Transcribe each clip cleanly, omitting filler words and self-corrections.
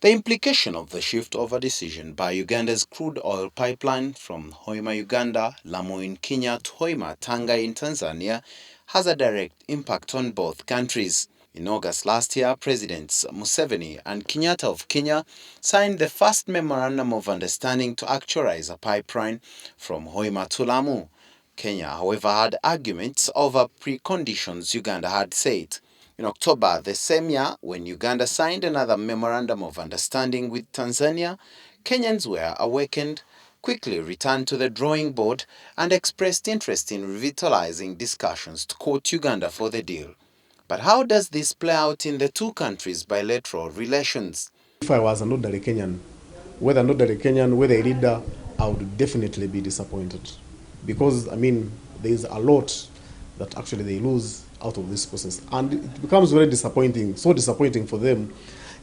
The implication of the shift of a decision by Uganda's crude oil pipeline from Hoima, Uganda, Lamu in Kenya to Hoima, Tanga in Tanzania has a direct impact on both countries. In August last year, Presidents Museveni and Kenyatta of Kenya signed the first memorandum of understanding to actualize a pipeline from Hoima to Lamu. Kenya, however, had arguments over preconditions Uganda had set. In October the same year, when Uganda signed another memorandum of understanding with Tanzania, Kenyans were awakened, quickly returned to the drawing board, and expressed interest in revitalizing discussions to court Uganda for the deal. But how does this play out in the two countries' bilateral relations? If I was an ordinary Kenyan, whether a leader, I would definitely be disappointed. Because, I mean, there is a lot that actually they lose out of this process. And it becomes very disappointing, so disappointing for them,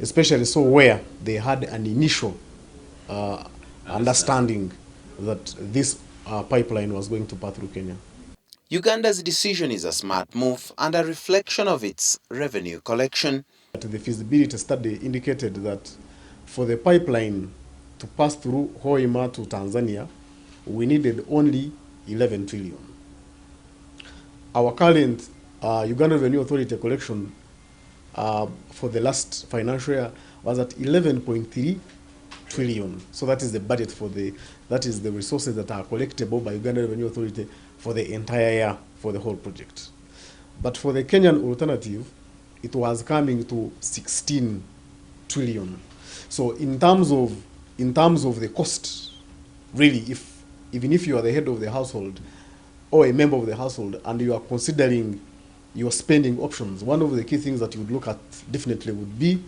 especially so where they had an initial understanding that this pipeline was going to pass through Kenya. Uganda's decision is a smart move and a reflection of its revenue collection. The feasibility study indicated that for the pipeline to pass through Hoima to Tanzania, we needed only 11 trillion. Our current Uganda Revenue Authority collection for the last financial year was at 11.3 trillion. So that is the budget that is the resources that are collectible by Uganda Revenue Authority for the entire year for the whole project. But for the Kenyan alternative, it was coming to 16 trillion. So in terms of the cost, really, even if you are the head of the household or a member of the household and you are considering your spending options, one of the key things that you would look at definitely would be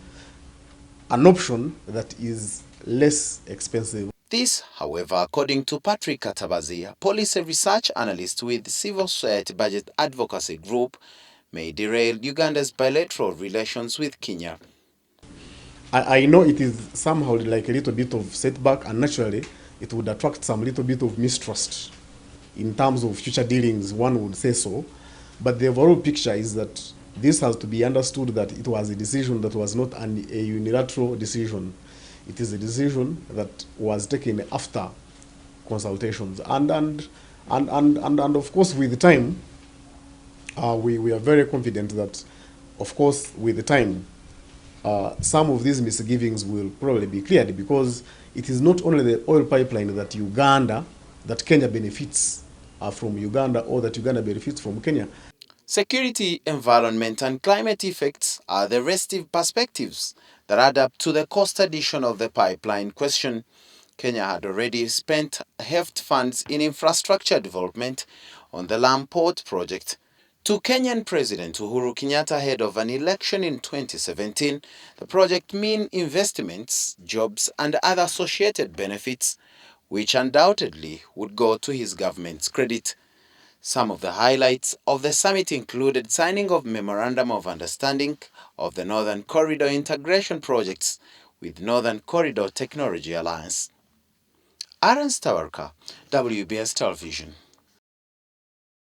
an option that is less expensive. This, however, according to Patrick Katabaazi, a policy research analyst with civil society budget advocacy group, may derail Uganda's bilateral relations with Kenya. I know it is somehow like a little bit of setback, and naturally it would attract some little bit of mistrust in terms of future dealings, one would say so. But the overall picture is that this has to be understood that it was a decision that was not a unilateral decision. It is a decision that was taken after consultations. And of course, with time, we are very confident that, of course, with the time, some of these misgivings will probably be cleared, because it is not only the oil pipeline that Kenya benefits from Uganda, or that Uganda benefits from Kenya. Security, environment, and climate effects are the restive perspectives that add up to the cost addition of the pipeline question. Kenya had already spent heft funds in infrastructure development on the Lamu Port project. To Kenyan President Uhuru Kenyatta ahead of an election in 2017, the project meant investments, jobs, and other associated benefits, which undoubtedly would go to his government's credit. Some of the highlights of the summit included signing of Memorandum of Understanding of the Northern Corridor integration projects with Northern Corridor Technology Alliance. Aaron Stawarka, WBS Television.